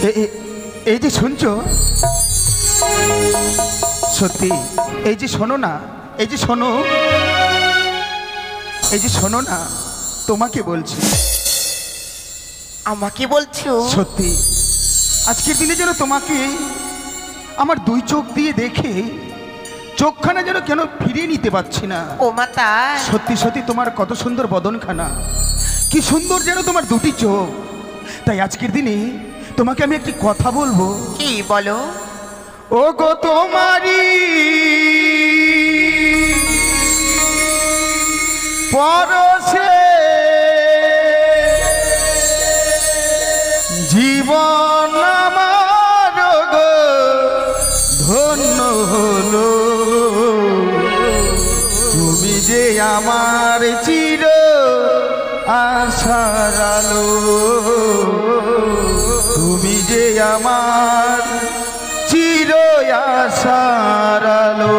এই যে শুনছো, সত্যি এই যে শোনো না, এই যে শোনো, এই যে শোনো না, তোমাকে বলছি। আমাকে বলছো? সত্যি আজকের দিনে যেন তোমাকে আমার দুই চোখ দিয়ে দেখে চোখখানা যেন কেন ফিরিয়ে নিতে পারছি না। ও মাতা, সত্যি সত্যি তোমার কত সুন্দর বদনখানা, কি সুন্দর যেন তোমার দুটি চোখ। তাই আজকের দিনে তোমাকে আমি একটি কথা বলবো। কি বলো? ও গো তোমারি পরশে জীবন আমার গো ধন্য হলো, তুমি যে আমার চির আশার আলো, তুমি যে আমার চির আশার আলো।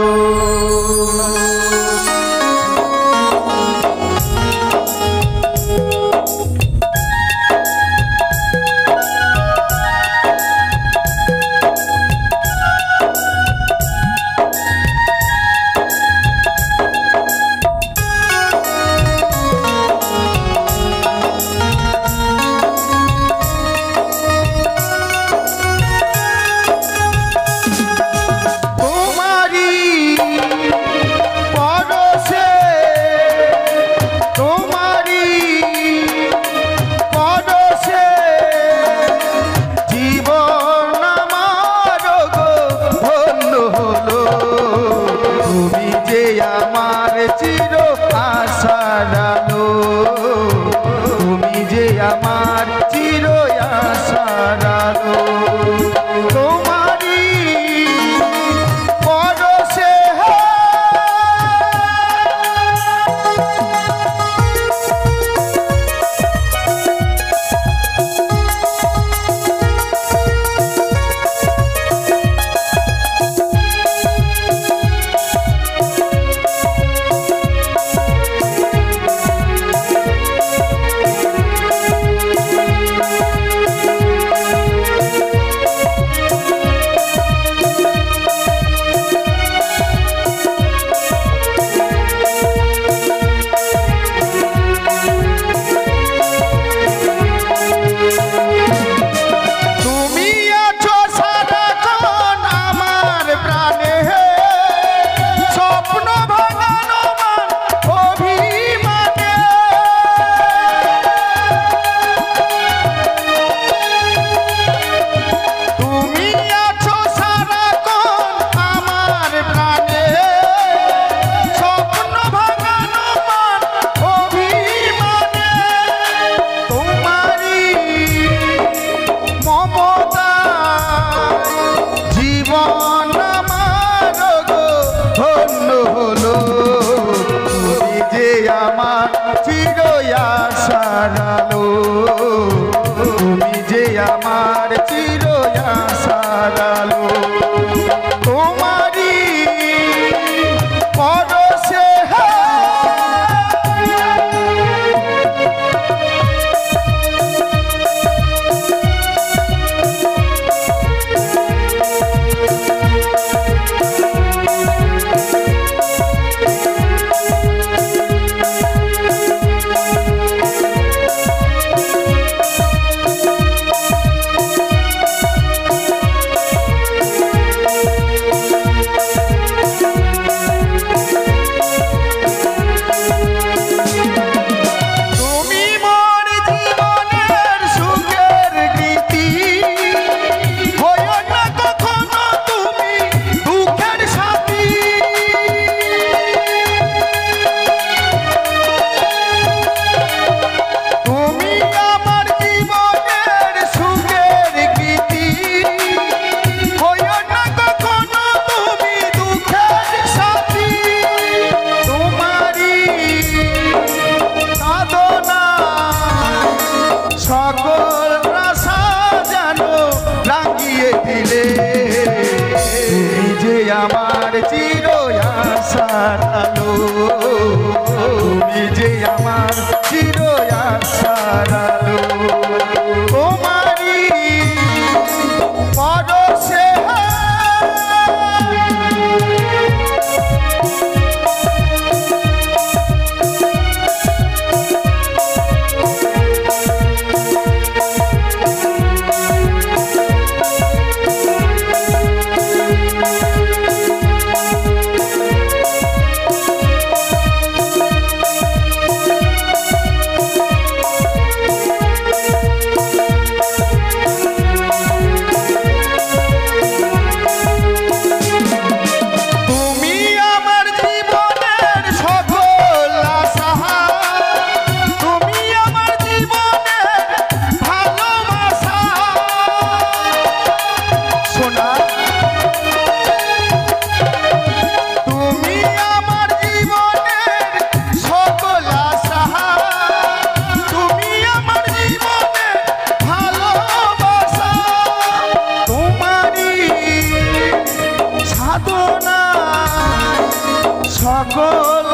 সকল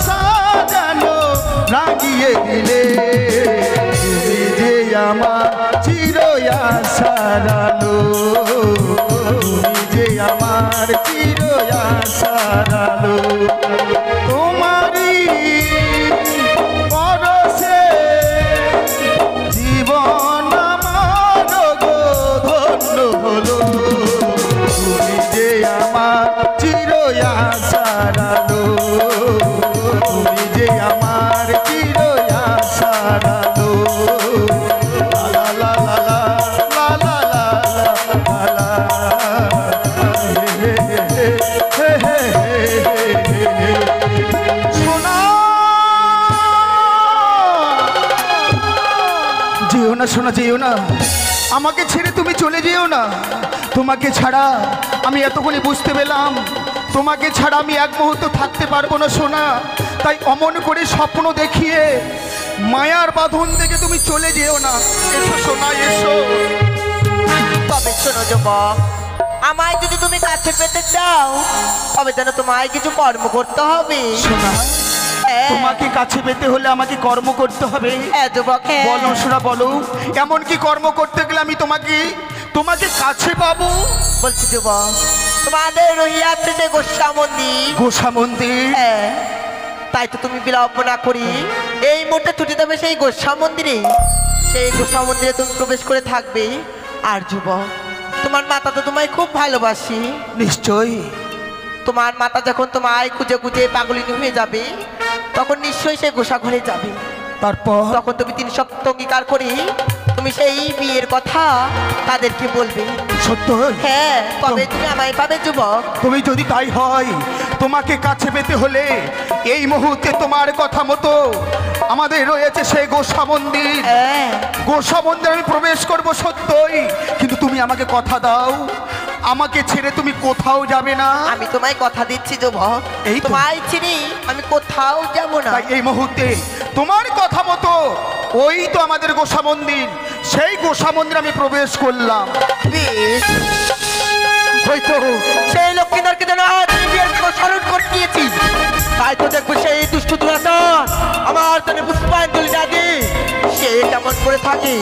সাজানো রাগিয়ে দিলে তুমি যে আমার চির আশার আলো তুমি যে আমার চির আশার আলো তোমারই পরশে জীবন আমার ধন্য হলো তুমি যে আমার চির আশার আলো তুমি যে আমার চির আশার আলো লা লা লা লা লা লা লা লা সোনা যেও না সোনা যেও না আমাকে ছেড়ে তুমি চলে যেও না তোমাকে ছাড়া আমি এতক্ষণে বুঝতে পেলাম তোমাকে ছাড়া আমি এক মুহূর্ত থাকতে পারবো না সোনা তাই অমন করে স্বপ্ন দেখিয়ে মায়ার বাঁধন থেকে তুমি চলে যেও না এসো সোনা এসো তবে শোনো যুবক আমায় যদি তুমি কাছে পেতে চাও তবে যেন তোমায় কিছু কর্ম করতে হবে সোনা তোমাকে কাছে পেতে হলে আমাকে কর্ম করতে হবে যুবক বলো সোনা বলো এমন কি কর্ম করতে গেলে আমি তোমাকে কাছে পাবো বলছি যুবক তোমাদের রহিয়াছে যে গোসা মন্দির তাই তো তুমি বিলম্ব না করি এই মুহূর্তে ছুটি দেবে সেই গোসা মন্দিরে তুমি প্রবেশ করে থাকবে আর যুবক তোমার মাতা তো তোমায় খুব ভালোবাসি নিশ্চয়ই তোমার মাতা যখন তোমায় খুঁজে খুঁজে পাগলিনী হয়ে যাবে তখন নিশ্চয়ই সেই গোসা ঘরে যাবে তারপর তখন তুমি 3 শর্ত অঙ্গীকার করি তুমি সেই বিয়ের কথা তাদেরকে বলবে সত্য হ্যাঁ তবে তুমি আমায় পাবে যুবক তুমি যদি তাই হয় তোমাকে কাছে পেতে হলে এই মুহূর্তে তোমার কথা মতো আমাদের রয়েছে সেই গোসা মন্দির গোসা মন্দির আমি প্রবেশ করব সত্যই কিন্তু তুমি আমাকে কথা দাও আমাকে ছেড়ে তুমি কোথাও যাবে না আমি তোমায় কথা দিচ্ছি যুবক এই তোমায় ছেড়ে আমি কোথাও যাব না তাই এই মুহূর্তে তোমার কথা মতো ওই তো আমাদের গোসা মন্দির সেই গোসা মন্দির আমি প্রবেশ করলাম হয়তো সেই লক্ষ্মীদারকে যেন স্মরণ করে দিয়েছি তাই তো দেখবো সেই দুষ্ট দুরাচার আমার জন্য পুষ্পাঞ্জলি না দিয়ে সে কেমন করে থাকে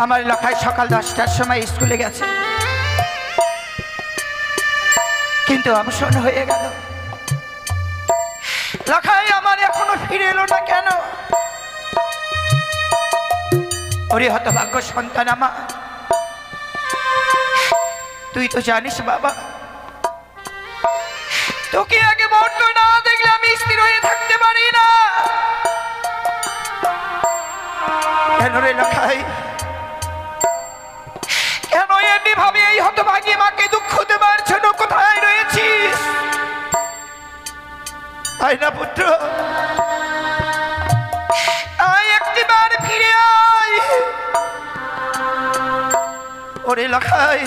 আমার লখাই সকাল 10টার সময় স্কুলে গেছে কিন্তু অবসর হয়ে গেল লখাই আমার এখনো ফিরে এলো না কেন ওরে হতভাগ্য সন্তান আমার তুই তো জানিস বাবা তোকে আগে বড্ড না দেখলে আমি স্থির হয়ে থাকতে পারি না কেন রে লখাই কেন এমনি ভাবে এই হতভাগী মাকে দুঃখ দেবার জন্য কোথায় রয়েছিস তাই না পুত্র আয় একটিবার ফিরে আয় ওরে লখাই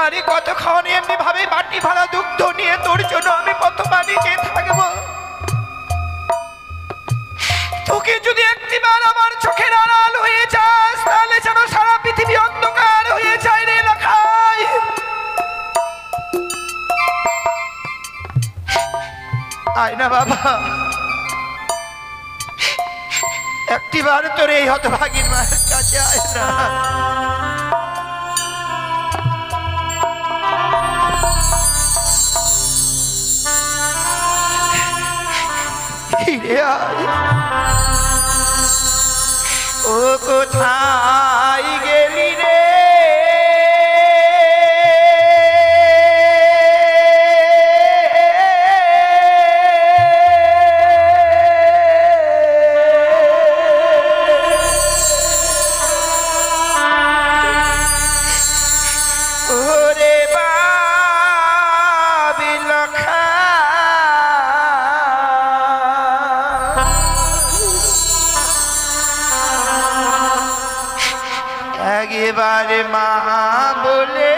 আরে কতক্ষণ এমনি ভাবে বাটি ভাড়া দুগ্ধ নিয়ে তোর জন্য আমি কতবারই চেয়ে থাকবো তোকে যদি একটিবার আমার চোখের আড়াল হয়ে যাস তাহলে যেন সারা পৃথিবী অন্ধকার হয়ে যায় রে লখাই আয় না বাবা একটিবার তোর এই হতভাগীর মায়ের কাছে আয় না ফিরে আয় ও কোথায় গেলি রে ওরে বাবি লখা এবারে মা বলে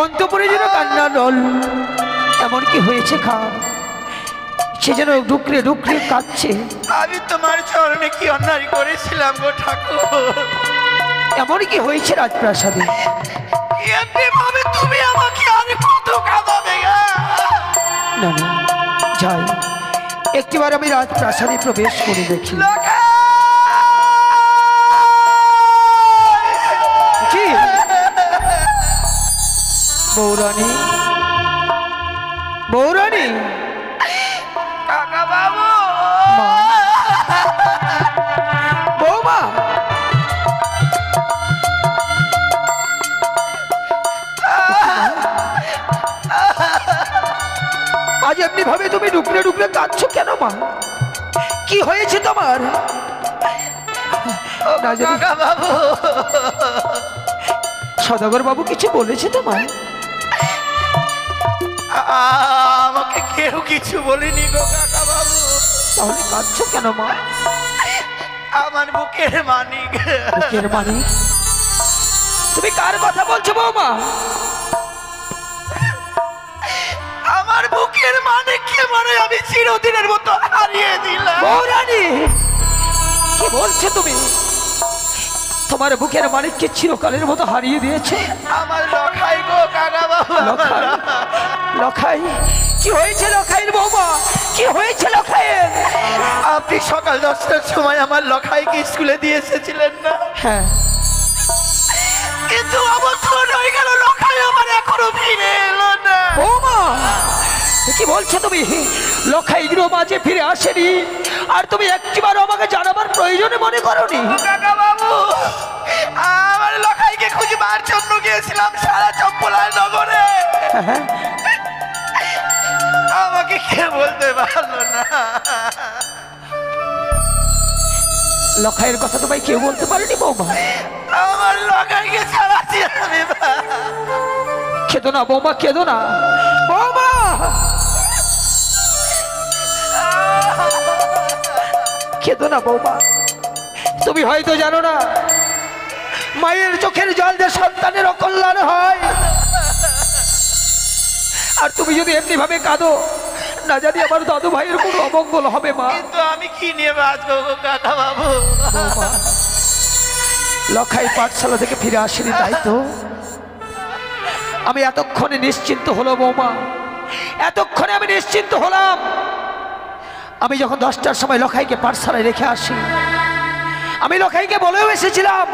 অন্তপুরে যেন কান্না রল এমন কি হয়েছে খা সে যেন ডুকরে ডুকরে কাঁদছে। আমি তোমার চরণে কি অন্যায় করেছিলাম গো ঠাকুর? এমন কি হয়েছে রাজপ্রাসাদে? তুমি আমাকে আর কত কাঁদাবে? না না যাই একটিবার আমি রাজপ্রাসাদে প্রবেশ করে দেখি। বৌরানী বৌরানী কাকা বাবু বৌমা এমনি ভাবে তুমি ডুকরে ডুকরে কাঁদছো কেন মা? কি হয়েছে তোমার? না জানি বাবু, সদাগর বাবু কিছু বলেছে তোমার? আমাকে কেউ কিছু বলেনি গো কাকা বাবু। তাহলে কাঁদছো কেন মা? আমার বুকের মানিক। বুকের মানিক? তুমি কার কথা বলছো বৌমা? আমার বুকের মানিককে মানে আমি চিরদিনের মতো হারিয়ে দিলাম। বৌরানী, কি বলছো তুমি? তোমার বুকের মানিককে চিরকালের মতো হারিয়ে দিয়েছে? আমার লখাই গো কাকা বাবু। লখাই? লখাই? কি হয়েছে লখাইয়ের বৌমা? কি হয়েছে লখাইয়ের? আপনি সকাল 10টার সময় আমার লখাইকে স্কুলে দিয়ে এসেছিলেন না? হ্যাঁ। কিন্তু অবসর হয়ে গেল, লখাই আমার এখনো ফিরে এলো না। বৌমা, কি বলছো তুমি? লখাই গৃহ মাঝে ফিরে আসেনি আর তুমি একটিবার আমাকে জানাবার প্রয়োজনে মনে করনি? কাকা বাবু, আমার লখাইকে খুঁজবার জন্য গিয়েছিলাম সারা চম্পলার নগরে। হ্যাঁ, আমাকে কে বলতে পারলো না। লখাইয়ের কথা তোমায় কেউ বলতে পারেনি বৌমা? আমার লখাইকে ছাড়াচ্ছি আমি। কেঁদো না বৌমা, কেঁদো না বৌমা। কেঁদো না বৌমা। তুমি হয়তো জানো না, মায়ের চোখের জল যে সন্তানের অকল্যাণ হয়। আর তুমি যদি এমনি ভাবে কাঁদো, না জানি আমার দাদু ভাইয়ের কোনো অমঙ্গল হবে মা। কিন্তু আমি কি নিয়ে বাঁচবো গো কাকা বাবু? বৌমা, লখাই পাঠশালা থেকে ফিরে আসেনি তাই তো? আমি এতক্ষণে নিশ্চিন্ত হলো বৌমা, এতক্ষণে আমি নিশ্চিন্ত হলাম। আমি যখন 10টার সময় লখাইকে পাঠশালায় রেখে আসি, আমি লখাইকে বলেও এসেছিলাম,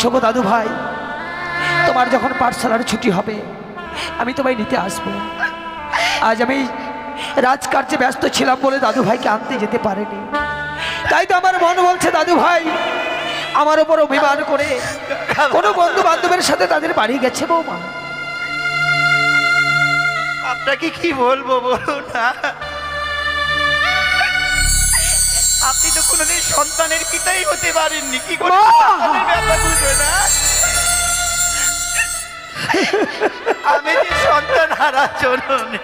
শোনো দাদু ভাই, তোমার যখন পাঠশালার ছুটি হবে আমি তোমায় নিতে আসবো। আজ আমি রাজকার্যে ব্যস্ত ছিলাম বলে দাদু ভাইকে আনতে যেতে পারিনি। তাই তো আমার মন বলছে দাদু ভাই আমার ওপর অভিমান করে কোনো বন্ধু বান্ধবের সাথে তাদের বাড়ি গেছে বৌমা। আপনাকে কি বলবো বলুন না? আপনি তো কোনোদিন সন্তানের পিতাই হতে পারেননি। কি করে সন্তানের ব্যাপার বুঝবে না? আমি যে সন্তান হারা জননী।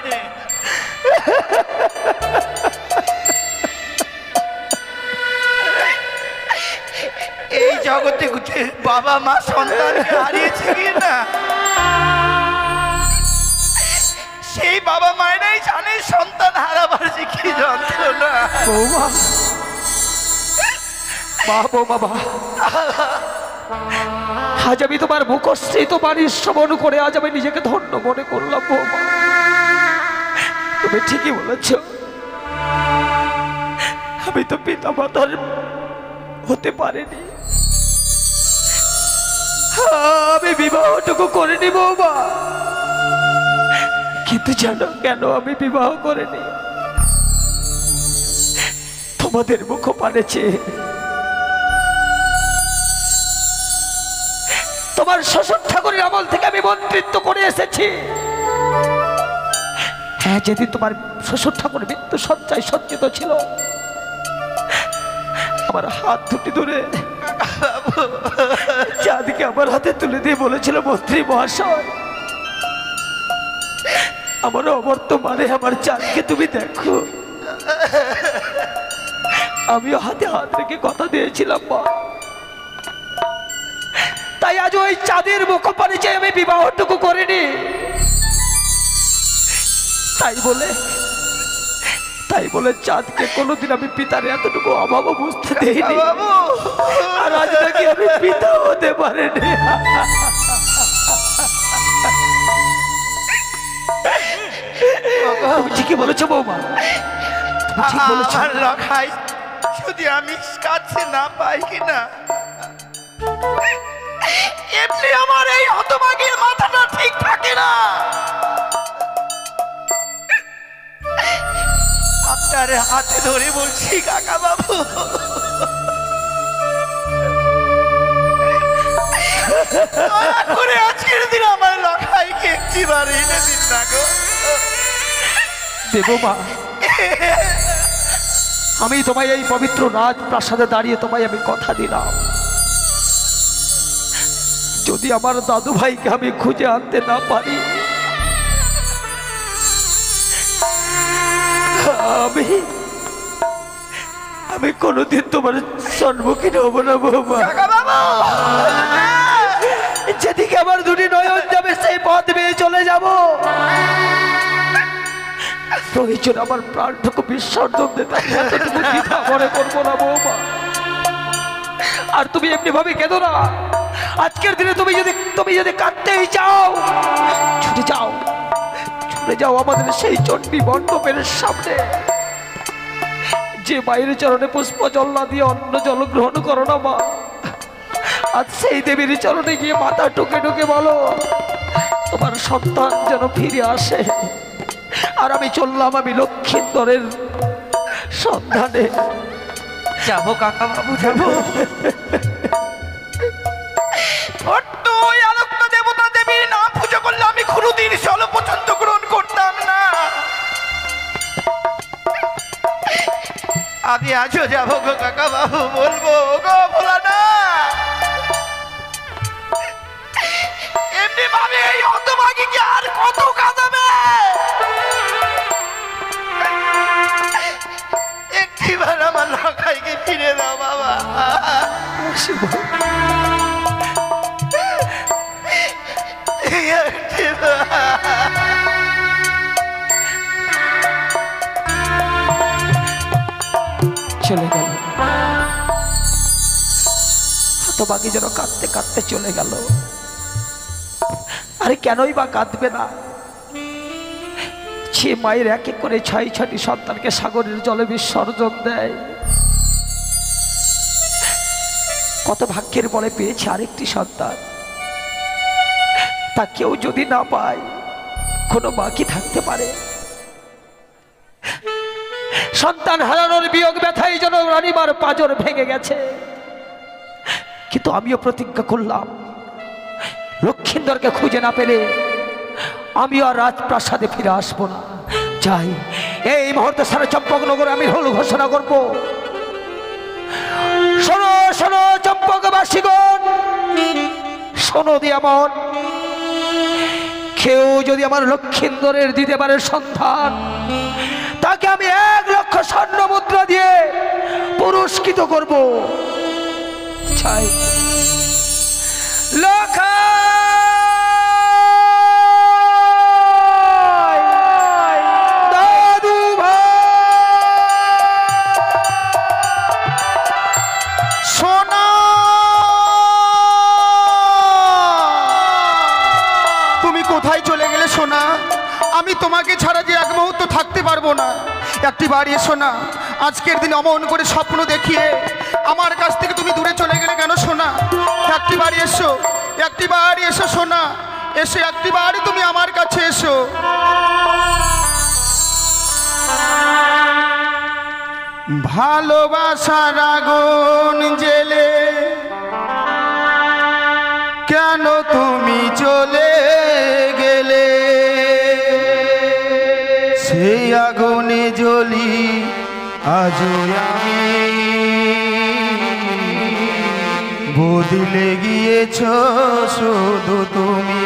এই জগতে বাবা মা সন্তানকে হারিয়েছে কি না, সেই বাবা মায়েরাই জানে সন্তান হারাবার যে কি যন্ত্রণা। বৌমা, বাহ বৌমা বাহ, আজ আমি তোমার মুখশ্রিত বাণী শ্রবণ করে আজ আমি নিজেকে ধন্য মনে করলাম বৌমা। তুমি ঠিকই বলেছ, আমি তো পিতা মাতার হতে পারিনি, আমি বিবাহটুকু করিনি বৌমা। কিন্তু জানো কেন আমি বিবাহ করিনি? তোমাদের মুখ পানে চেয়ে, তোমার শ্বশুর ঠাকুরের আমল থেকে আমি মন্ত্রিত্ব করে এসেছি। হ্যাঁ, যেদিন তোমার শ্বশুর ঠাকুর মৃত্যু সজ্জায় সজ্জিত ছিল, আমার হাত দুটি ধরে চাঁদকে আমার হাতে তুলে দিয়ে বলেছিল, মন্ত্রী মহাশয়, আমার অবর্তমানে আমার চাঁদকে তুমি দেখো। আমিও হাতে হাত রেখে কথা দিয়েছিলাম মা। তাই আজ ওই চাঁদের মুখ পানে চেয়ে আমি বিবাহটুকু করিনি। তাই বলে চাঁদকে কোনোদিন আমি পিতার এতটুকু অভাব বুঝতে দেইনি। আর আজ নাকি আমি পিতা হতে পারিনি। তুমি ঠিকই বলেছো বৌমা, তুমি ঠিক বলেছো। আমার লখাই যদি আমি কাছে না পাই কিনা, এমনি আমার এই হতভাগীর মাথাটা ঠিক থাকে না। আপনার হাতে ধরে বলছি কাকা বাবু, দয়া করে আজকের দিন আমার লখাইকে একটিবার এনে দিন না গো। দেবমা, আমি তোমায় এই পবিত্র রাজপ্রাসাদে দাঁড়িয়ে তোমায় আমি কথা দিলাম, যদি আমার দাদু ভাইকে আমি খুঁজে আনতে না পারি, আমি কোনোদিন তোমার সম্মুখীন হবো না বৌমা। যেদিকে আমার দুটি নয়ন যাবে সেই পথ বেয়ে চলে যাব, প্রয়োজন আমার প্রাণটুকু বিসর্জন দিতে, এতটুকু দ্বিধা মনে করবো না বৌমা। আর তুমি এমনি ভাবে কেঁদো না। আজকের দিনে তুমি যদি কাঁদতেই চাও, ছুটে যাও আমাদের সেই চণ্ডী মণ্ডপের সামনে, যে মায়ের চরণে পুষ্প জল না দিয়ে অন্ন জল গ্রহণ করো না মা। আজ সেই দেবীর চরণে গিয়ে মাথা টুকে টুকে বলো তোমার সন্তান যেন ফিরে আসে। আর আমি চললাম, আমি লক্ষ্মীন্দরের সন্ধানে যাবো কাকা বাবু, যাবো। ওই আলোক্য দেবতা দেবীর নাম পুজো করলে আমি কোনোদিন জল পর্যন্ত গ্রহণ করতাম না। আমি আজও যাবো গো কাকা বাবু, বলবো গো ভোলা না। এমনি ভাবে এই হতভাগীকে আর কত কাঁদাবে? একটিবার আমার লখাইকে ফিরে দাও বাবা। চলে গেল, হতভাগী যেন কাঁদতে কাঁদতে চলে গেল। আরে কেনই বা কাঁদবে না? সে মায়ের এক এক করে 6টি সন্তানকে সাগরের জলে বিসর্জন দেয়। কত ভাগ্যের বলে পেয়েছে আরেকটি সন্তান। তা কেউ যদি না পায়, কোনো মা কি থাকতে পারে? সন্তান হারানোর বিয়োগ ব্যথায় যেন রানীমার পাঁজর ভেঙে গেছে। কিন্তু আমিও প্রতিজ্ঞা করলাম, লক্ষ্মীন্দরকে খুঁজে না পেলে আমিও আর রাজপ্রাসাদে ফিরে আসবো না। যাই, এই মুহূর্তে সারা চম্পকনগরে আমি হল ঘোষণা করব, শোনো শোনো চম্পকবাসীগণ, শোনো দিয়ামন, কেউ যদি আমার লক্ষ্মীন্দরের দিতে পারে সন্ধান, তাকে আমি 1 লক্ষ স্বর্ণ মুদ্রা দিয়ে পুরস্কৃত করব। চাই দাদু ভাই, সোনা, তুমি কোথায় চলে গেলে সোনা? আমি তোমাকে ছাড়া যে এক মুহূর্ত থাকতে পারবো না। একটি বাড়ি এসো না। আজকের দিন অমন করে স্বপ্ন দেখিয়ে আমার কাছ থেকে তুমি দূরে চলে গেলে কেন সোনা? একটি বাড়ি এসো, একটি বাড়ি এসো সোনা, এসে একটি বাড়ি তুমি আমার কাছে এসো। ভালোবাসার আগুন জেলে কেন তুমি চলে গেলে? সেই আগুনে জ্বলি আজও আমি, বদলে গিয়েছ শুধু তুমি।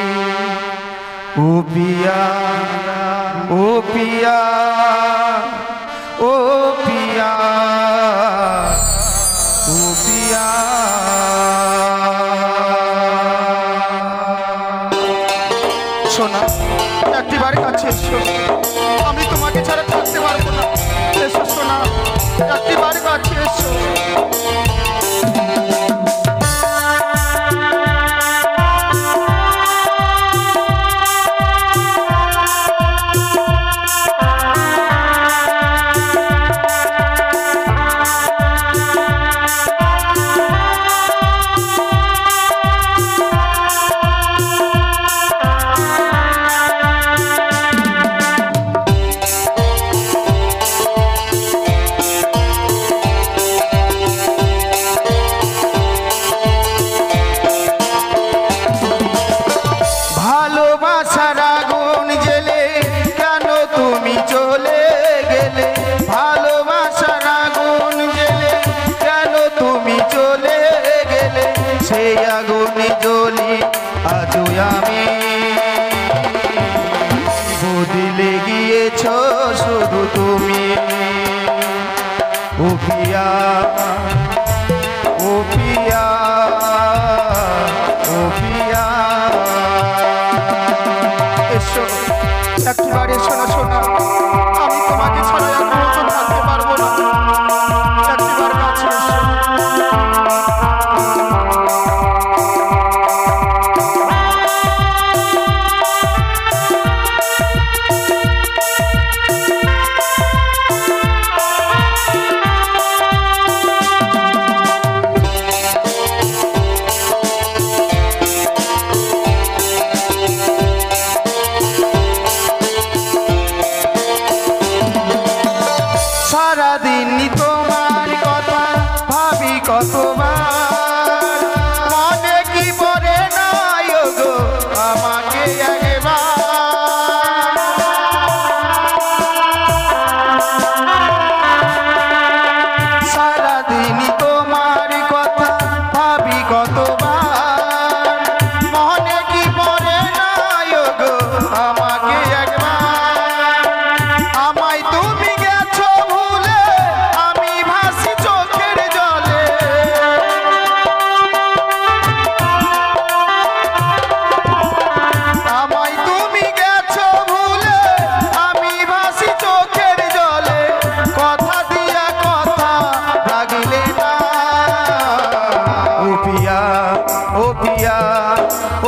ও পিয়া, ও পিয়া, ও পিয়া, ও পিয়া। সোনা, একটি বাড়ি কাছে এসো, আমি তোমাকে ছাড়া থাকতে পারবো না। এসো সোনা, একটি বাড়ি কাছে এসো।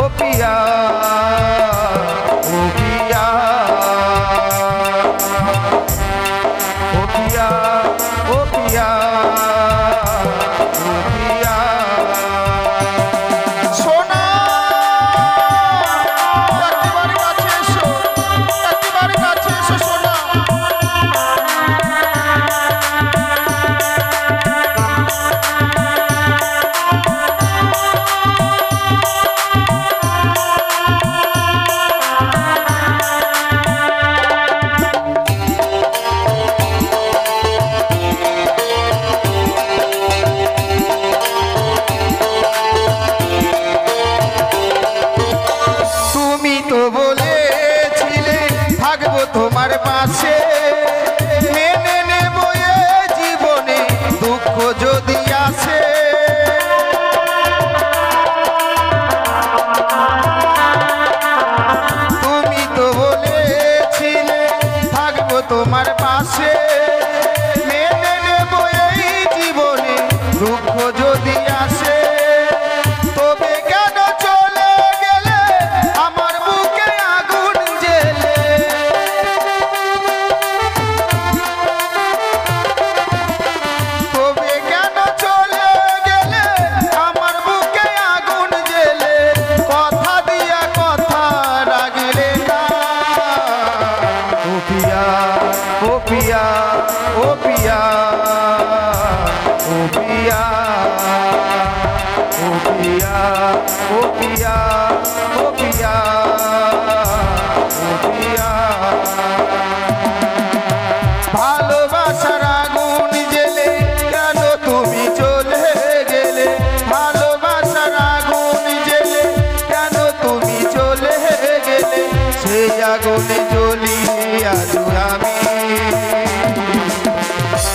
ও পিয়া ও পিয়া ও পিয়া ও পিয়া ও পিয়া সোনা একেবারে কাছে এসো একেবারে কাছে এসো সোনা তুমি তো বলেছিলে থাকবো তোমার পাশে মেনে নেব এ জীবনে দুঃখ যদি আসে তুমি তো বলেছিলে থাকবো তোমার পাশে মেনে নেব এই জীবনে দুঃখ যদি আসে তবে কেন চলে গেলে আমার বুকে আগুন জ্বেলে তবে কেন চলে গেলে আমার বুকে আগুন জ্বেলে কথা দিয়া কথা রাগলে না ও পিয়া ও পিয়া ও পিয়া ও পিয়া ও পিয়া ও পিয়া ও পিয়া ও পিয়া ভালোবাসার আগুন জ্বেলে কেন তুমি চলে গেলে ভালোবাসার আগুন জ্বেলে কেন তুমি চলে গেলে সেই আগুনে জ্বলি আজ আমি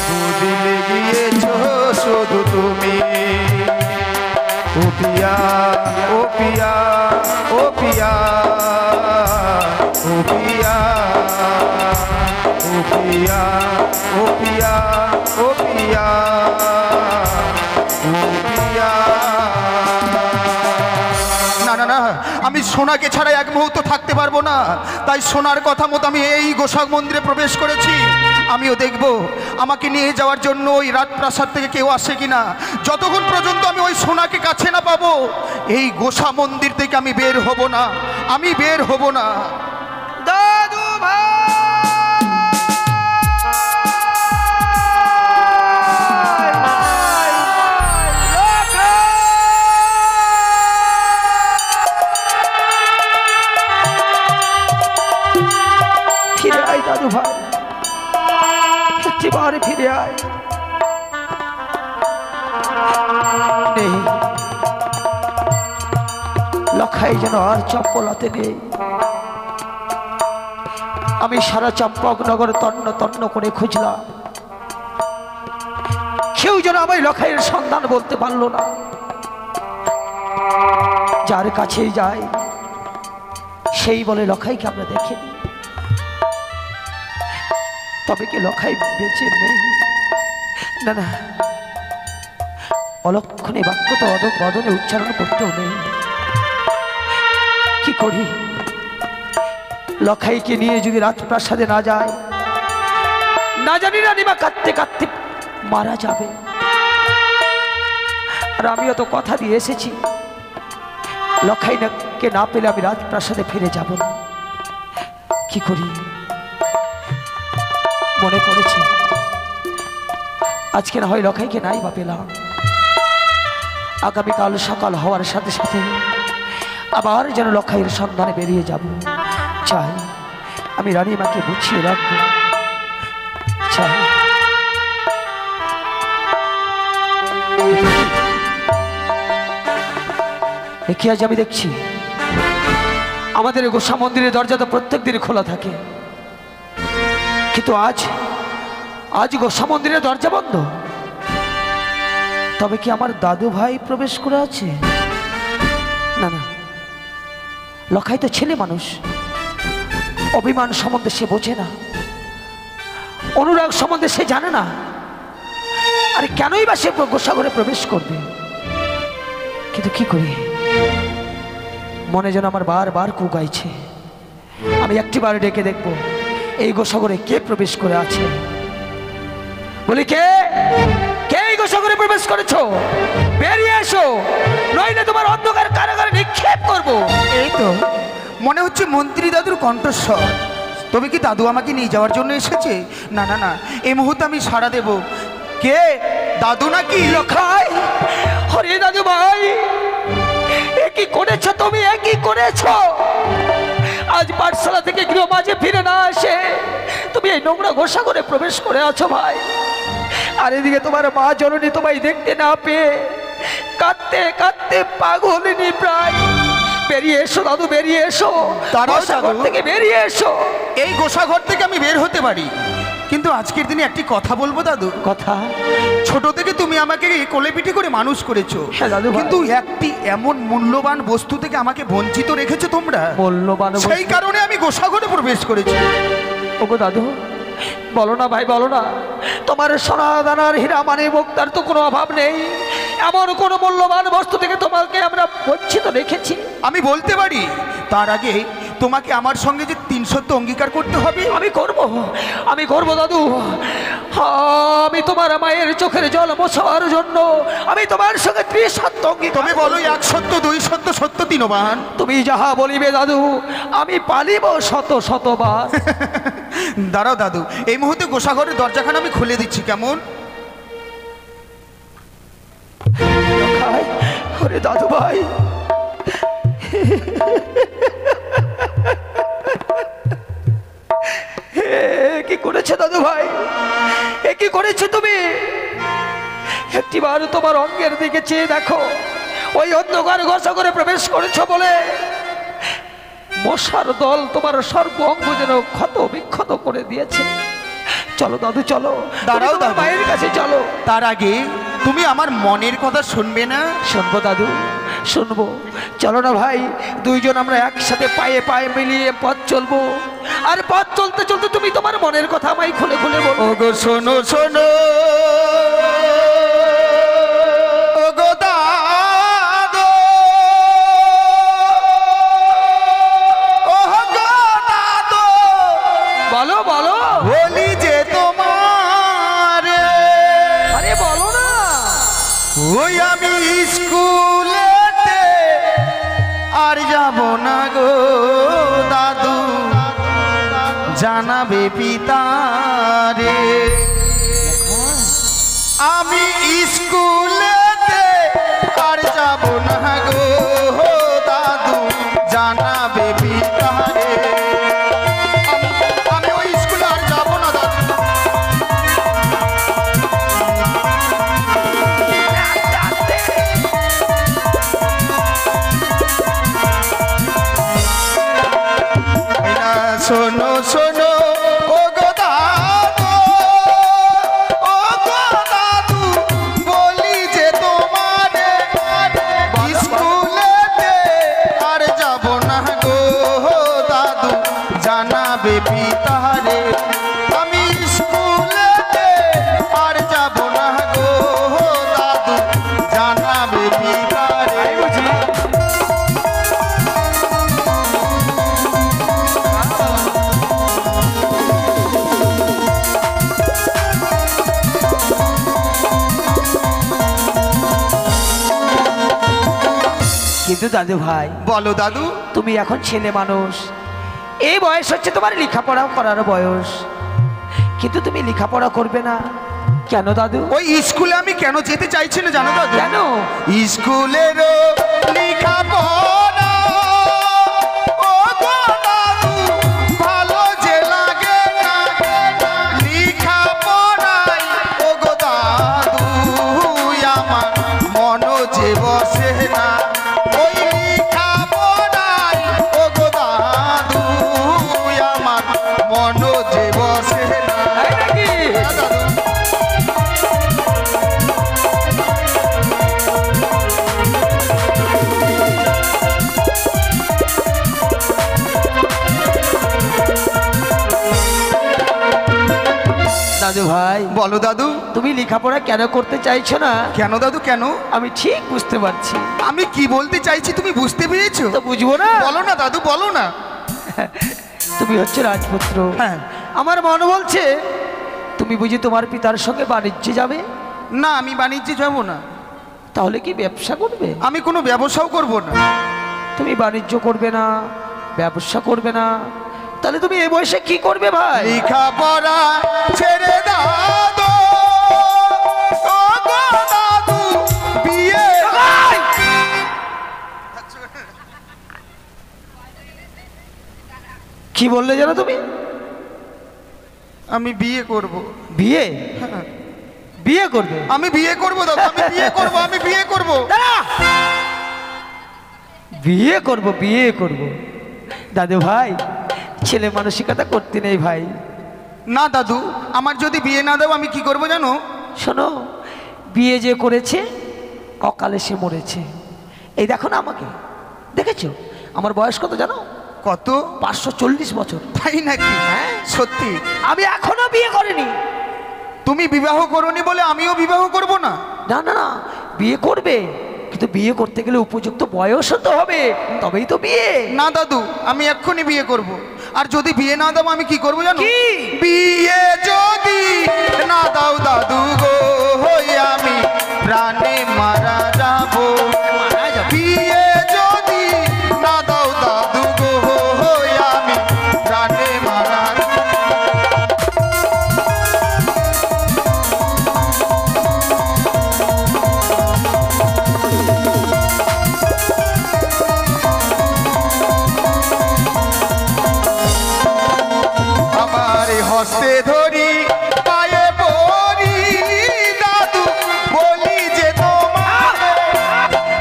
বুঝলে গিয়েছো শুধু তুমি ও পিয়া ও পিয়া ও পিয়া ও পিয়া ও পিয়া ও পিয়া ও পিয়া ও পিয়া না না না আমি সোনাকে ছাড়া এক মুহূর্ত থাকতে পারবো না তাই সোনার কথা মতো আমি এই গোসাই মন্দিরে প্রবেশ করেছি আমিও দেখব আমাকে নিয়ে যাওয়ার জন্য ওই রাজপ্রাসাদ থেকে কেউ আসে কিনা যতক্ষণ পর্যন্ত আমি ওই সোনাকে কাছে না পাবো এই গোসাই মন্দির থেকে আমি বের হব না আমি বের হব না দাদু ভাই ফিরে আয় দাদু ভাই একটিবারে ফিরে আয় নেই লখাই যেন আর চম্পলাতে নেই আমি সারা চম্পকনগর তন্ন তন্ন করে খুঁজলাম কেউ যেন আমায় লখাইয়ের সন্ধান বলতে পারলো না যার কাছেই যায় সেই বলে লখাইকে আমরা দেখিনি তবে কি লখাই বেঁচে নেই না না অলক্ষণে বাক্য তো অদক বদনে উচ্চারণ করতেও নেই কি করি লখাইকে নিয়ে যদি রাজপ্রাসাদে না যায় না জানি রানীমা কাঁদতে কাঁদতে মারা যাবে আর আমিও তো কথা দিয়ে এসেছি লখাইকে না পেলে আমি রাজপ্রাসাদে ফিরে যাব না কি করি মনে পড়েছে আজকে না হয় লখাইকে নাই বা পেলাম আগামীকাল সকাল হওয়ার সাথে সাথে আবার যেন লখাইয়ের সন্ধানে বেরিয়ে যাব চাই আমি রানীমাকে বুঝিয়ে রাখবো চাই কি আজ আমি দেখছি আমাদের গোসাই মন্দিরের দরজা তো প্রত্যেক দিন খোলা থাকে কিন্তু আজ গোসাই মন্দিরের দরজা বন্ধ তবে কি আমার দাদু ভাই প্রবেশ করে আছে না না লখাই তো ছেলে মানুষ অভিমান সম্বন্ধে সে বোঝে না অনুরাগ সম্বন্ধে সে জানে না আরে কেনই বা সে গোসাই ঘরে প্রবেশ করবে কিন্তু কি করি মনে যেন আমার বারবার কুগাইছে। আমি একটিবার ডেকে দেখব এই গোসাগরে কে প্রবেশ করে আছে। বলি কে কে এই গোসাগরে প্রবেশ করেছো? বেরিয়ে এসো, নইলে তোমার অন্ধকার কারাগারে নিক্ষেপ করব। এই তো মনে হচ্ছে মন্ত্রী দাদুর কণ্ঠস্বর। তবে কি দাদু আমাকে নিয়ে যাওয়ার জন্য এসেছে? না না না, এই মুহূর্তে আমি সাড়া দেব। কে? দাদু নাকি? লখাই, হরে দাদু ভাই, এ কি করেছো তুমি? এ কি করেছো? আজ পাঠশালা থেকে গৃহ মাঝে ফিরে না আসে তুমি এই নোংরা গোসাগরে প্রবেশ করে আছো ভাই। আর এদিকে তোমার মা জননী তোমায় দেখতে না পেয়ে কাঁদতে কাঁদতে পাগলিনী প্রায়। বেরিয়ে এসো দাদু, বেরিয়ে এসো, দাঁড়াও গোসাগর দাদু। থেকে বেরিয়ে এসো। এই গোসাঘর থেকে আমি বের হতে পারি, কিন্তু আজকের দিনে একটি কথা বলবো দাদু। কথা? ছোট থেকে তুমি আমাকে কোলে পিঠে করে মানুষ করেছো, হ্যাঁ দাদু ভাই। কিন্তু একটি এমন মূল্যবান বস্তু থেকে আমাকে বঞ্চিত রেখেছো তোমরা। মূল্যবান বস্তু? সেই কারণে আমি গোসাঘরে প্রবেশ করেছি। ওগো দাদু, বলো না ভাই, বলো না, তোমার সোনা দানার হীরা মানে মুক্তার তো কোনো অভাব নেই, এমন কোনো মূল্যবান বস্তু থেকে তোমাকে আমরা বঞ্চিত রেখেছি? আমি বলতে পারি, তার আগে তোমাকে আমার সঙ্গে যে 3 সত্য অঙ্গীকার করতে হবে। আমি করব দাদু। আমি তোমার মায়ের চোখের জল মোছার জন্য আমি তোমার সঙ্গে 3 সত্য অঙ্গীকার। তুমি বলো 1 সত্য, 2 সত্য, সত্য 3 বান। তুমি যাহা বলিবে দাদু, আমি পালিব শত শতবার। দাঁড়াও দাদু, এই মুহূর্তে গোসাঘরের দরজাখানা আমি খুলে দিচ্ছি, কেমন? ওরে দাদু ভাই, কি করেছে দাদু ভাই? এ কি করেছো তুমি? একটিবার তোমার অঙ্গের দিকে চেয়ে দেখো। ওই অন্ধকার গোসাগরে প্রবেশ করেছো বলে মশার দল তোমার সর্ব অঙ্গ যেন ক্ষত বিক্ষত করে দিয়েছে। চলো দাদু, চলো, দাঁড়াও তুমি তোমার দাদু। মায়ের কাছে চলো। তার আগে তুমি আমার মনের কথা শুনবে না? শুনবো দাদু, শুনবো। চলো না ভাই, দুইজন আমরা একসাথে পায়ে পায়ে মিলিয়ে পথ চলবো। আর পথ চলতে চলতে তুমি তোমার মনের কথা আমায় খুলে খুলে বলো। ওগো শোনো শোনো, ওগো দাদু, ওগো দাদু, বলো বলো, বলি যে তোমার, আরে বলো না। ওই আমি স্কুলেতে আর যাব না গো দাদু, জানাবে পিতারে। আমি স্কুলেতে আর যাব না গো দাদু, জানাবে পিতারে। আমি ওই স্কুলে আর যাব না দাদু। শোনো শোনো, ওগো দাদু, ওগো দাদু, বলি যে তোমারে স্কুলেতে আর যাব না গো দাদু, জানাবে পিতারে। আমি স্কুলেতে আর যাব না গো দাদু, জানাবে পিতারে। কিন্তু দাদু ভাই, বলো দাদু। তুমি এখন ছেলে মানুষ, এই বয়স হচ্ছে তোমার লেখাপড়া করার বয়স, কিন্তু তুমি লেখাপড়া করবে না কেন দাদু? ওই স্কুলে আমি কেন যেতে চাইছি না জানো দাদু? কেন? স্কুলেরও লেখাপড়া, ও গো দাদু, ভালো যে লাগে না, লেখাপড়াই ও গো দাদু, আমার মন যে বসে না। ওই লেখাপড়াই ও গো দাদু, আমার মন যে বসে না। তাই নাকি? দাদু, দাদু ভাই, বলো দাদু। তুমি লেখাপড়া কেন করতে চাইছো না? কেন দাদু কেন? আমি ঠিক বুঝতে পারছি। আমি কি বলতে চাইছি তুমি বুঝতে পেরেছো? তো বুঝবো না? বলো না দাদু, বলো না। তুমি হচ্ছে রাজপুত্র। হ্যাঁ। আমার মন বলছে তুমি বুঝি তোমার পিতার সঙ্গে বাণিজ্যে যাবে। না, আমি বাণিজ্যে যাব না। তাহলে কি ব্যবসা করবে? আমি কোনো ব্যবসাও করব না। তুমি বাণিজ্য করবে না, ব্যবসা করবে না, তাহলে তুমি এই বয়সে কি করবে ভাই? লেখাপড়া ছেড়ে দাদু, ও গো দাদু, বিয়ে। কি বললে জানো তুমি? আমি বিয়ে করব। বিয়ে? বিয়ে করবে? আমি বিয়ে করব দাদু, আমি বিয়ে করব, আমি বিয়ে করব। বিয়ে করব, বিয়ে করব। দাদু ভাই, ছেলে মানসিকতা করতে নেই ভাই। না দাদু, আমার যদি বিয়ে না দাও আমি কি করব জানো? শোনো, বিয়ে যে করেছে অকালে সে মরেছে। এই দেখো না আমাকে, দেখেছো আমার বয়স কত জানো? কত? 540 বছর। তাই নাকি? হ্যাঁ সত্যি? আমি এখনো বিয়ে করিনি। তুমি বিবাহ করনি বলে আমিও বিবাহ করব না? না না না, বিয়ে করবে, কিন্তু বিয়ে করতে গেলে উপযুক্ত বয়সও তো হবে, তবেই তো বিয়ে। না দাদু, আমি এক্ষুনি বিয়ে করব। আর যদি বিয়ে না দাও আমি কি করব জানো? কি? বিয়ে যদি না দাও দাদু গো, হই আমি প্রাণে মারা যাব। বিয়ে যদি না দাও দাদু গো, হই আমি প্রাণে মারা। আমার হস্তে ধরি পায়ে পড়ি দাদু, বলি যে তোমার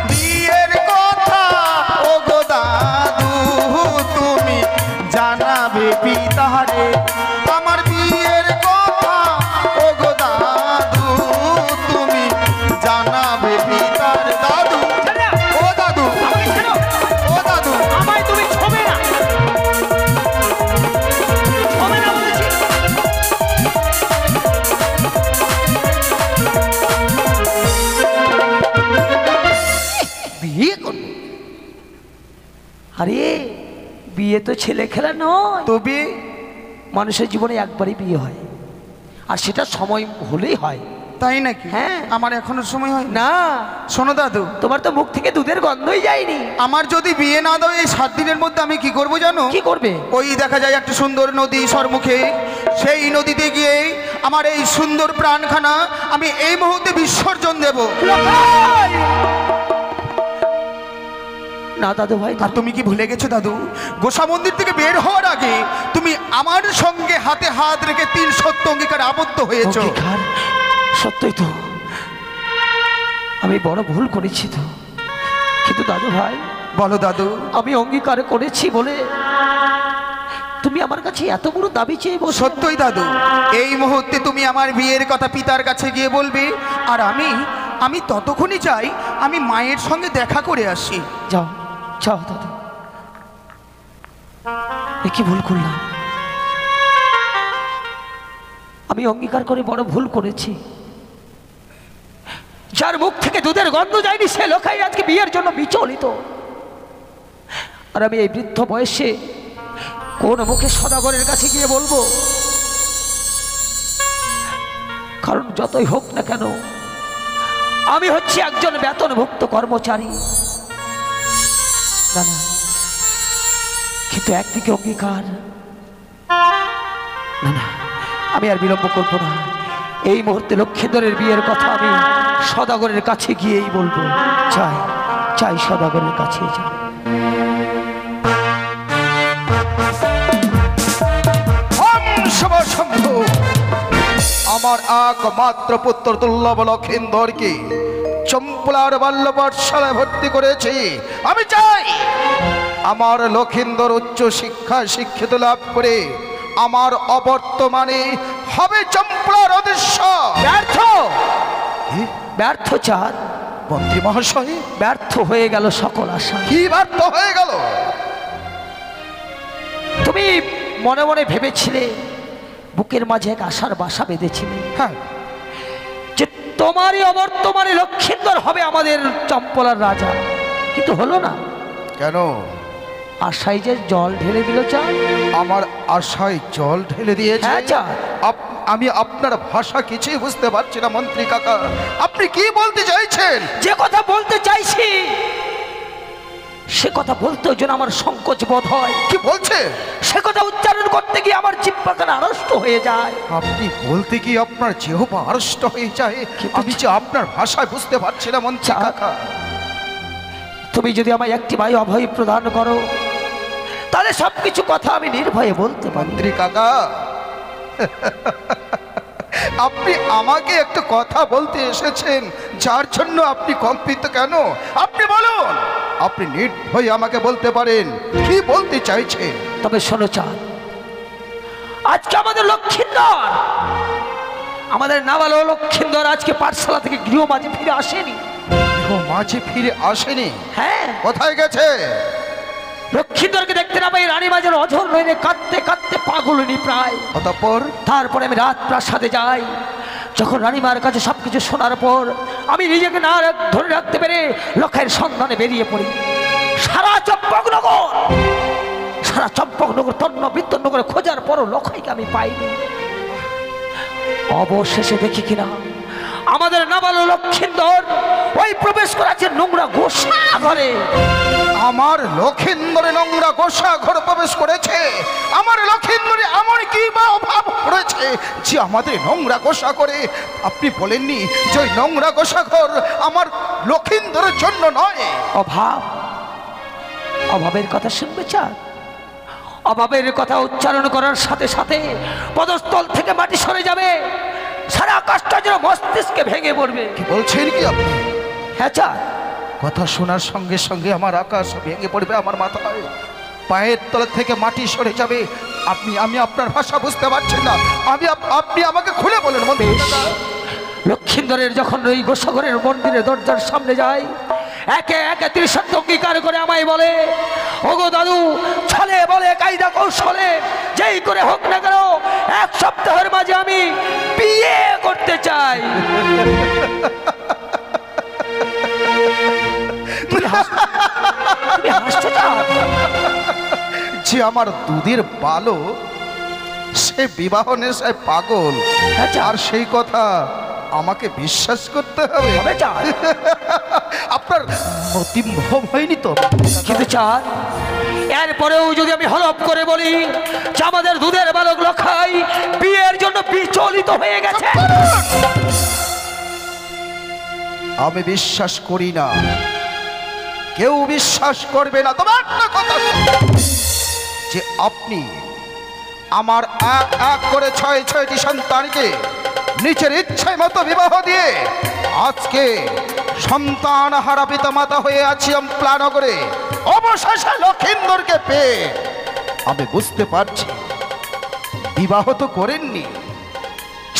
বিয়ের কথা, ও গো দাদু তুমি জানাবে পিতারে। আমার বিয়ের কথা, ও গো দাদু তুমি জানাবে পিতার। দাদু, ও দাদু, ও দাদু, আমায় তুমি ছোবে না, ছোবে না বলেছি। বিয়ে করবে? আরে বিয়ে তো ছেলে খেলা নয়। তবে মানুষের জীবনে একবারই বিয়ে হয়, আর সেটা সময় হলেই হয়। তাই নাকি? হ্যাঁ। আমার এখনো সময় হয় না। না, শোনো দাদু, তোমার তো মুখ থেকে দুধের গন্ধই যায়নি। আমার যদি বিয়ে না দাও এই 7 দিনের মধ্যে আমি কি করব জানো? কি করবে? ওই দেখা যায় একটা সুন্দর নদী সরমুখে, সেই নদীতে গিয়ে আমার এই সুন্দর প্রাণখানা আমি এই মুহূর্তে বিসর্জন দেব। না দাদু ভাই, আর তুমি কি ভুলে গেছো দাদু, গোসা মন্দির থেকে বের হওয়ার আগে তুমি আমার সঙ্গে হাতে হাত রেখে 3 সত্য অঙ্গীকার আবদ্ধ হয়েছো। অঙ্গীকার? সত্যই তো, আমি বড় ভুল করেছি তো। কিন্তু দাদু ভাই, বলো দাদু। আমি অঙ্গীকার করেছি বলে তুমি আমার কাছে এত বড় দাবি চেয়ে বসে? সত্যই দাদু, এই মুহূর্তে তুমি আমার বিয়ের কথা পিতার কাছে গিয়ে বলবে, আর আমি ততক্ষণই চাই আমি মায়ের সঙ্গে দেখা করে আসি। যাও যাও দাদু। এ কি ভুল করলাম? আমি অঙ্গীকার করে বড় ভুল করেছি। যার মুখ থেকে দুধের গন্ধ যায়নি সে লোকাই আজকে বিয়ের জন্য বিচলিত। আর আমি এই বৃদ্ধ বয়সে কোন মুখে সদাগরের কাছে গিয়ে বলবো? কারণ যতই হোক না কেন আমি হচ্ছি একজন বেতনভুক্ত কর্মচারী। না না, কিন্তু একদিকে অঙ্গীকার। না না, আমি আর বিলম্ব করব না। এই মুহূর্তে লক্ষ্মীধরের বিয়ের কথা আমি সদাগরের কাছে গিয়েই বলবো। চাই চাই সদাগরের কাছে যাই। আমার একমাত্র পুত্র দুর্লভ লক্ষিন্দরকে চম্পলার বাল্য পাঠশালায় ভর্তি করেছি। আমি চাই আমার লক্ষিন্দর উচ্চ শিক্ষায় শিক্ষিত লাভ করে আমার অবর্তমানে হবে চম্পলার অদৃশ্য। ব্যর্থ ব্যর্থ চাঁদ মন্ত্রী মহাশয়, ব্যর্থ হয়ে গেল সকল আশা। কি ব্যর্থ হয়ে গেল? তুমি মনে মনে ভেবেছিলে বুকের মাঝে এক আশার বাসা বেঁধেছিলে হ্যাঁ, যে তোমারই অবর্তমানে লক্ষিন্দর হবে আমাদের চম্পলার রাজা, কিন্তু হলো না। কেন? আশায় যে জল ঢেলে দিল চাঁদ। আমার আশায় জল ঢেলে দিয়েছে? হ্যাঁ চাঁদ। আমি আপনার ভাষা কিছুই বুঝতে পারছি না মন্ত্রী কাকা, আপনি কি বলতে চাইছেন? যে কথা বলতে চাইছি সে কথা বলতে ওই জন্য আমার সংকোচ বোধ হয়। কি বলছে? সে কথা উচ্চারণ করতে গিয়ে আমার জিহ্বাখানা আড়ষ্ট হয়ে যায়। আপনি বলতে কি আপনার জিহ্বা আড়ষ্ট হয়ে যায়? আমি যে আপনার ভাষায় বুঝতে পারছি না মন্ত্রী কাকা। তুমি যদি আমায় একটি বায়ু অভয় প্রদান করো তাহলে সবকিছু কথা আমি নির্ভয়ে বলতে পারি। মন্ত্রী কাকা, আপনি আমাকে একটা কথা বলতে এসেছেন, যার জন্য আপনি কম্পিত কেন? আপনি বলুন, আপনি নির্ভয়ে আমাকে বলতে পারেন কি বলতে চাইছেন। তবে শোনো চাঁদ, আজকে আমাদের লক্ষিন্দর, আমাদের নাবালক লক্ষিন্দর আজকে পাঠশালা থেকে গৃহ মাঝে ফিরে আসেনি। মাঝে ফিরে আসেনি? হ্যাঁ। কোথায় গেছে? লক্ষিন্দরকে দেখতে না পাই রানী মাঝের অঝর নইলে কাঁদতে কাঁদতে পাগলনি প্রায়। অতঃপর তারপরে আমি রাত প্রাসাদে যাই। যখন রানীমার কাছে সবকিছু শোনার পর আমি নিজেকে না ধরে রাখতে পেরে লক্ষের সন্ধানে বেরিয়ে পড়ি। সারা চম্পকনগর তন্ন বিতন্ন করে খোঁজার পরও লক্ষাইকে আমি পাইনি। অবশেষে দেখি কিনা আমাদের নাবালক লক্ষিন্দর ওই প্রবেশ করেছে নোংরা গোসা ঘরে। আমার লক্ষিন্দরে নোংরা গোসা ঘর প্রবেশ করেছে? আমার লক্ষিন্দরে এমন কি বা অভাব পড়েছে যে আমাদের নোংরা গোসা করে? আপনি বলেননি যে ওই নোংরা গোসা ঘর আমার লক্ষিন্দরের জন্য নয়? অভাবের কথা শুনবে চাঁদ? অভাবের কথা উচ্চারণ করার সাথে সাথে পদস্থল থেকে মাটি সরে যাবে, সারা আকাশটা যেন মস্তিষ্কে ভেঙে পড়বে। কি বলছেন কি আপনি? হ্যাঁ চাঁদ। কথা শোনার সঙ্গে সঙ্গে আমার আকাশ ভেঙে পড়বে আমার মাথায়, পায়ের তলা থেকে মাটি সরে যাবে। আমি আপনার ভাষা বুঝতে পারছেন না। আপনি আমাকে খুলে বলেন মন্ত্রী কাকা। লক্ষিন্দরের যখন ওই গোসাগরের মন্দিরের দরজার সামনে যায়, একে একে ত্রিশত্ব অঙ্গীকার করে আমায় বলে, ওগো দাদু, ছলে বলে কায়দা কৌশলে যেই করে হোক না কেন 1 সপ্তাহের মাঝে আমি বিয়ে করতে চাই। তুমি হাসছো চাঁদ? যে আমার দুধের বালো সে বিবাহ নেশায় পাগল, আর সেই কথা আমাকে বিশ্বাস করতে হবে? আপনার মতিভ্রম হয়নি তো? কিন্তু চাঁদ, এরপরেও যদি আমি হলফ করে বলি যে আমাদের দুধের বালক লক্ষাই বিয়ের জন্য বিচলিত হয়ে গেছে, আমি বিশ্বাস করি না, কেউ বিশ্বাস করবে না। তোমার একটা কথা যে আপনি আমার এক এক করে 6টি সন্তানকে নিজের ইচ্ছায় মতো বিবাহ দিয়ে আজকে সন্তান হারা পিতা মাতা হয়ে আছি প্লানগরে, অবশেষে লক্ষিন্দরকে পেয়ে আমি বুঝতে পারছি বিবাহ তো করেননি,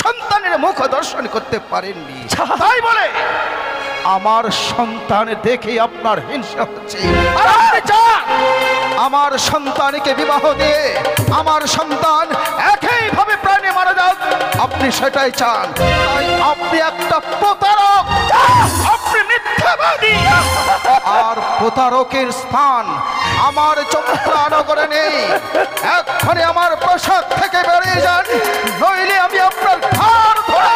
সন্তানের মুখ দর্শন করতে পারেননি। তাই বলে আমার সন্তান দেখে আপনার হিংসা হচ্ছে। আর আপনি চান আমার সন্তানকে বিবাহ দিয়ে আমার সন্তান একইভাবে প্রাণে মারা যাক, আপনি সেটাই চান। তাই আপনি একটা প্রতারক, আপনি মিথ্যাবাদী। আর প্রতারকের স্থান আমার চম্পলানগরে নেই। এক্ষণে আমার প্রাসাদ থেকে বেরিয়ে যান, নইলে আমি আপনার ঘাড় ধরে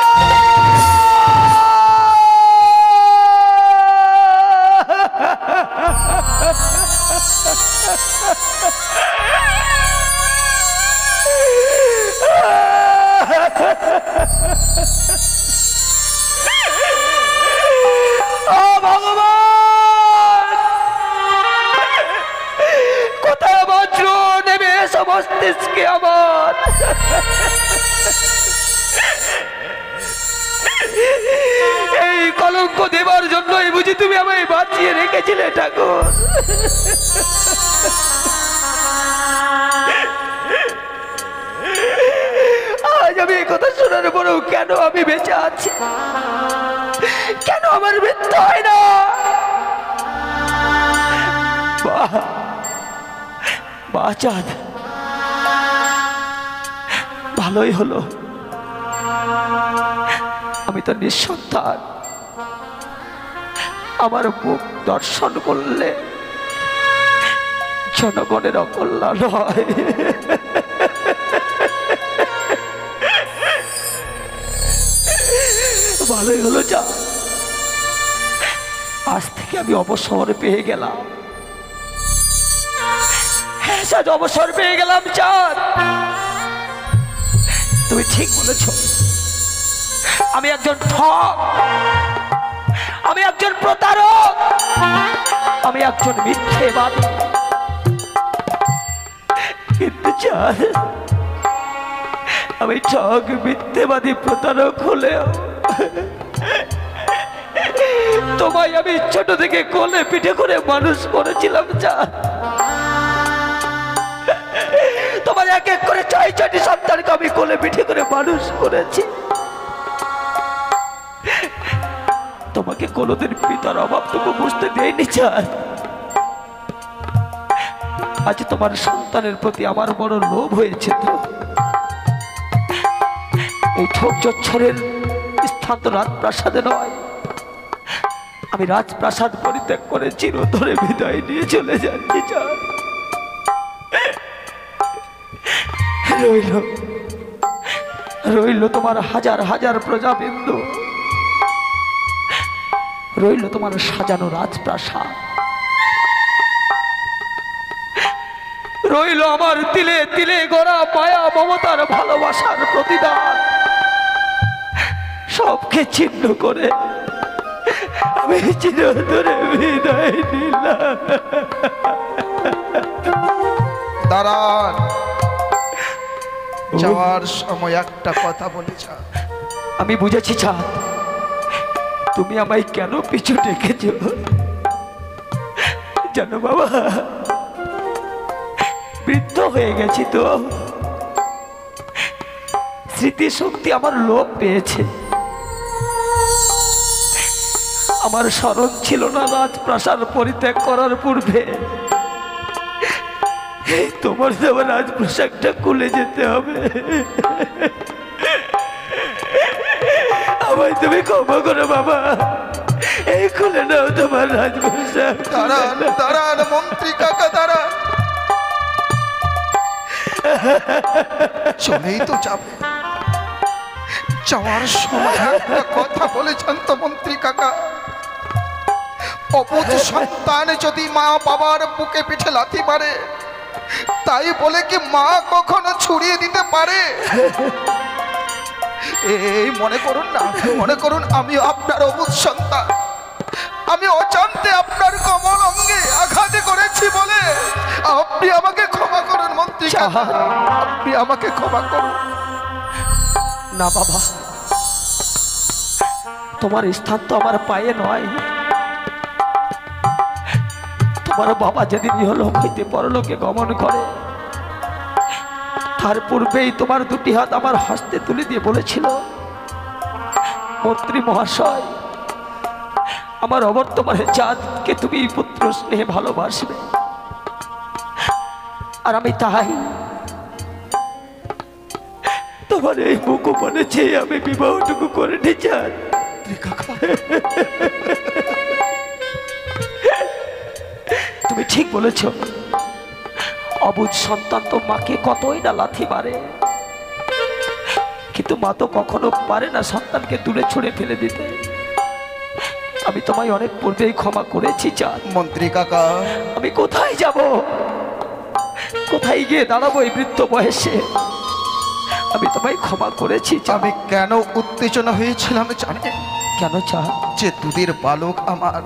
কোথায় বজ্র নেবে মস্তিষ্কে আমার। এই কলঙ্ক দেবার জন্যই বুঝি তুমি আমায় বাঁচিয়ে রেখেছিলে ঠাকুর। আজ আমি এই কথা শোনার পরেও কেন আমি বেঁচে আছি, কেন আমার মৃত্যু হয় না? চাঁদ, ভালোই হলো, আমি তো নিঃসন্তান। আমার মুখ দর্শন করলে জনগণের অকল্যাণ হয়। ভালোই হলো যা, আজ থেকে আমি অবসর পেয়ে গেলাম। হ্যাঁ চাঁদ, অবসর পেয়ে গেলাম চাঁদ। তুমি ঠিক বলেছ, আমি একজন ঠক, আমি একজন প্রতারক, আমি একজন মিথ্যেবাদী। কিন্তু চাঁদ, আমি ঠক, মিথ্যেবাদী, প্রতারক হলেও তোমায় আমি ছোট থেকে কোলে পিঠে করে মানুষ করেছিলাম চাঁদ। তোমার এক এক করে 6-6টি সন্তানকে আমি কোলে পিঠে করে মানুষ করেছি। তোমাকে কোনোদিন পিতার অভাবটুকু বুঝতে দেয়নি চাঁদ। আজ তোমার সন্তানের প্রতি আমার বড় লোভ হয়েছে। তো এই ঠোক জচ্ছরের স্থান তো রাজপ্রাসাদে নয়। আমি রাজপ্রাসাদ পরিত্যাগ করে চিরতরে বিদায় নিয়ে চলে যাচ্ছি চাঁদ। রইল রইল তোমার হাজার হাজার প্রজাবিন্দু, রইল তোমার সাজানো রাজপ্রাসাদ, রইল আমার তিলে তিলে গড়া মায়া মমতার ভালোবাসার প্রতিদান। সবকে ছিন্ন করে আমি চিরতরে বিদায় নিলাম। দাঁড়ান, যাওয়ার সময় একটা কথা বলেছ। আমি বুঝেছি চাঁদ, তুমি আমায় কেন পিছু ডেকেছ জানো বাবা? বৃদ্ধ হয়ে গেছি তো, স্মৃতিশক্তি আমার লোপ পেয়েছে। আমার স্মরণ ছিল না রাজপ্রাসাদ পরিত্যাগ করার পূর্বে তোমার দেওয়া রাজপ্রাসাদটা খুলে যেতে হবে। আমায় তুমি ক্ষমা করো বাবা, এই খুলে নাও তোমার রাজপ্রাসাদ। দাঁড়ান দাঁড়ান মন্ত্রী কাকা, দাঁড়ান। চলেই তো যাবে, যাওয়ার সময় একটা কথা বলেছেন তো মন্ত্রী কাকা, অবুঝ সন্তান যদি মা বাবার বুকে পিঠে লাথি মারে, তাই বলে কি মা কখনো ছুড়িয়ে দিতে পারে? এই মনে করুন না, মনে করুন আমি আপনার অবুঝ সন্তান, আমি অজান্তে আপনার কমল অঙ্গে আঘাত করেছি বলে আপনি আমাকে ক্ষমা করুন মন্ত্রী কাকা, আপনি আমাকে ক্ষমা করুন। না বাবা, তোমার স্থান তো আমার পায়ে নয়। তোমার বাবা যেদিন ইহলোক হইতে পরলোকে গমন করে, তার পূর্বেই তোমার দুটি হাত আমার হস্তে তুলে দিয়ে বলেছিল, মন্ত্রী মহাশয়, আমার অবর্তমানে চাঁদকে তুমি পুত্র স্নেহে ভালোবাসবে। আর আমি তাই তোমার এই মুখোপানে চেয়ে আমি বিবাহটুকু করে নি চাঁদ। তুমি ঠিক বলেছ, অবুঝ সন্তান তো মাকে কতই না লাথি মারে, কিন্তু মা তো কখনো পারে না সন্তানকে দূরে ছুঁড়ে ফেলে দিতে। আমি তোমায় অনেক পূর্বেই ক্ষমা করেছি চাঁদ। মন্ত্রী কাকা, আমি কোথায় যাব, কোথায় গিয়ে দাঁড়াবো এই বৃদ্ধ বয়সে? আমি তোমায় ক্ষমা করেছি। আমি কেন উত্তেজনা হয়েছিলাম জানেন? কেন চাঁদ? যে দুধের বালক আমার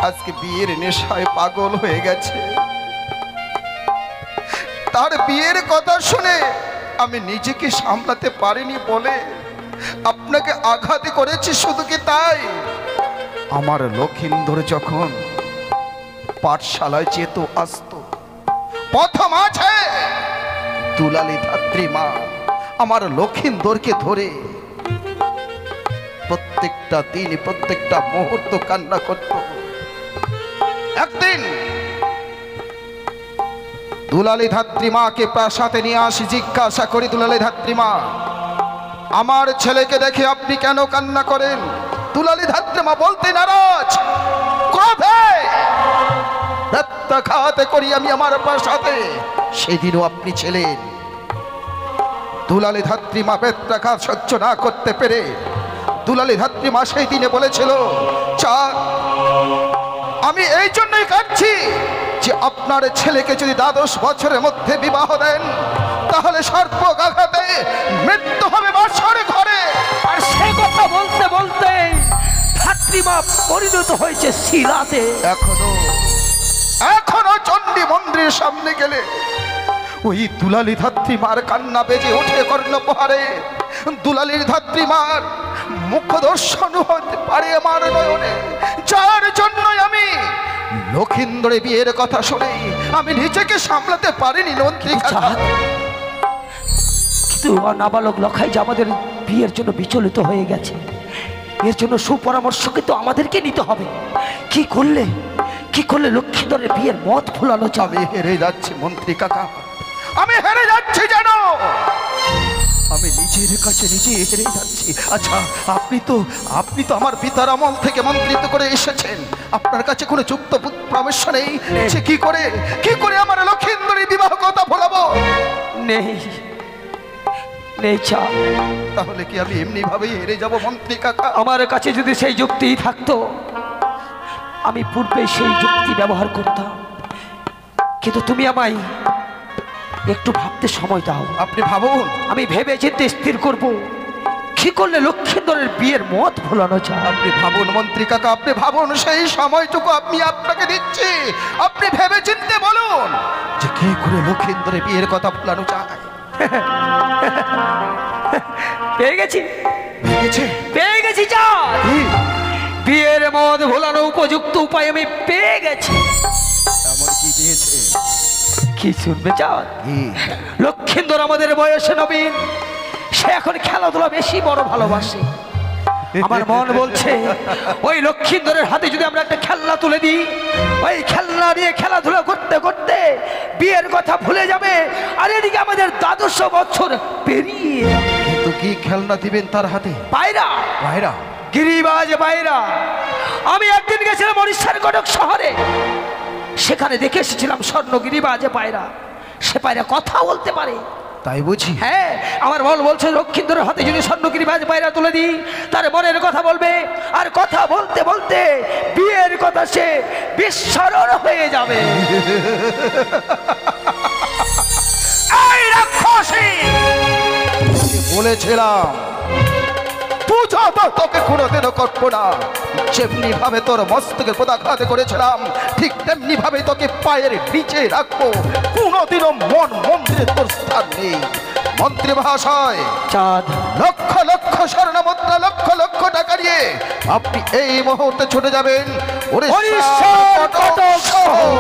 আজকে বিয়ের নেশায় পাগল হয়ে গেছে, তার বিয়ের কথা শুনে আমি নিজেকে সামলাতে পারিনি বলে আপনাকে আঘাত করেছি। শুধু কি তাই, আমার লক্ষিন্দর যখন পাঠশালায় যেত আসতো, প্রথম আছে দুলালী ধাত্রী মা আমার লক্ষিন্দরকে ধরে প্রত্যেকটা দিন প্রত্যেকটা মুহূর্ত কান্না করত। একদিন দুলালী ধাত্রী মাকে প্রাসাদে নিয়ে আসি, জিজ্ঞাসা করি, দুলালী ধাত্রী মা, আমার ছেলেকে দেখে আপনি কেন কান্না করেন? দুলালী ধাত্রী মা বলতে নারাজ, ক্রোধে প্রত্যাঘাত করি আমি আমার প্রাসাদে। সেদিনও আপনি ছিলেন। দুলালী ধাত্রী মা প্রত্যাঘাত সহ্য না করতে পেরে দুলালী ধাত্রী মা সেই দিনে বলেছিল, চাঁদ, আমি এই জন্যই কাঁদছি যে আপনার ছেলেকে যদি 12 বছরের মধ্যে বিবাহ দেন তাহলে সর্পঘাতে মৃত্যু হবে বাসর ঘরে। আর সে কথা বলতে বলতে ধাত্রীমা পরিণত হয়েছে শিলাতে। এখনো চণ্ডী মন্দিরের সামনে গেলে ওই দুলালী ধাত্রী মার কান্না বেজে ওঠে কর্ণপহারে। দুলালীর ধাত্রী মার মুখ দর্শন হতে পারে আমার নয়নে, যার জন্যই আমি লক্ষিন্দরে বিয়ের কথা শুনে আমি নিজেকে সামলাতে পারিনি মন্ত্রী। কিন্তু নাবালক লখাই যে আমাদের বিয়ের জন্য বিচলিত হয়ে গেছে, এর জন্য সুপরামর্শ কিন্তু আমাদেরকে নিতে হবে। কি করলে লক্ষিন্দরের বিয়ের মত ভুলানো যাবে? আমি হেরে যাচ্ছি মন্ত্রী কাকা, আমি হেরে যাচ্ছি জানো, আমি নিজের কাছে নিজে হেরে যাচ্ছি। আচ্ছা, আপনি তো আমার পিতার আমল থেকে মন্ত্রিত করে এসেছেন, আপনার কাছে কোনো যুক্ত পরামর্শ নেই যে কি করে আমার লক্ষিন্দরের বিবাহ কথা ভোলাবো? নেই চাঁদ। তাহলে কি আমি এমনি ভাবেই হেরে যাব মন্ত্রী কাকা? আমার কাছে যদি সেই যুক্তি থাকতো আমি পূর্বে সেই যুক্তি ব্যবহার করতাম, কিন্তু তুমি আমায় একটু ভাবতে সময় দাও। আপনি ভাবুন, আমি ভেবে চিন্তে স্থির করব কি করলে লক্ষিন্দরের বিয়ের মত ভোলানো যায়। আপনি ভাবুন মন্ত্রী কাকা, আপনি ভাবুন, সেই সময়টুকু আমি আপনাকে দিচ্ছি। আপনি ভেবে চিন্তে বলুন যে কি করে লক্ষিন্দরের বিয়ের কথা ভোলানো যায়। পেয়ে গেছি চাঁদ, বিয়ের মত ভোলানো উপযুক্ত উপায় আমি পেয়ে গেছি। এমন কি দিয়েছে? কি শুনবে চাঁদ? লক্ষিন্দর আমাদের বয়সে নবীন, সে এখন খেলাধুলা বেশি বড় ভালোবাসে। আমার মন বলছে ওই লক্ষিন্দরের হাতে যদি আমরা একটা খেলনা তুলে দিই, ওই খেলনা নিয়ে খেলাধুলা করতে করতে বিয়ের কথা ভুলে যাবে, আর এদিকে আমাদের 12 বছর পেরিয়ে। কিন্তু কি খেলনা দিবেন তার হাতে? পায়রা, গিরিবাজ পায়রা। আমি একদিন গেছিলাম ওড়িশার কটক শহরে, সেখানে দেখে এসেছিলাম স্বর্ণ গিরিবাজ পায়রা। সে পায়রা কথা বলতে পারে। তাই বুঝি? হ্যাঁ, আমার মন বলছে লক্ষিন্দরের হাতে যদি স্বর্ণগিরিবাজ পায়রা তুলে দিই, তার মনের কথা বলবে, আর কথা বলতে বলতে বিয়ের কথা সে বিস্মরণ হয়ে যাবে। এই রাক্ষসী, বলেছিলাম পূজা তো তোকে কোনোদিনও করবো না। যেমনি ভাবে তোর মস্তকে পদাঘাত করেছিলাম, ঠিক তেমনি ভাবে তোকে পায়ের নিচে রাখবো। কোনোদিনও মন্দিরে তোর স্থান নেই। মন্ত্রী ভাষায় চাঁদ, লক্ষ লক্ষ স্বর্ণ মুদ্রা, লক্ষ লক্ষ টাকা নিয়ে আপনি এই মুহূর্তে ছুটে যাবেন ওড়িশা কটক শহর।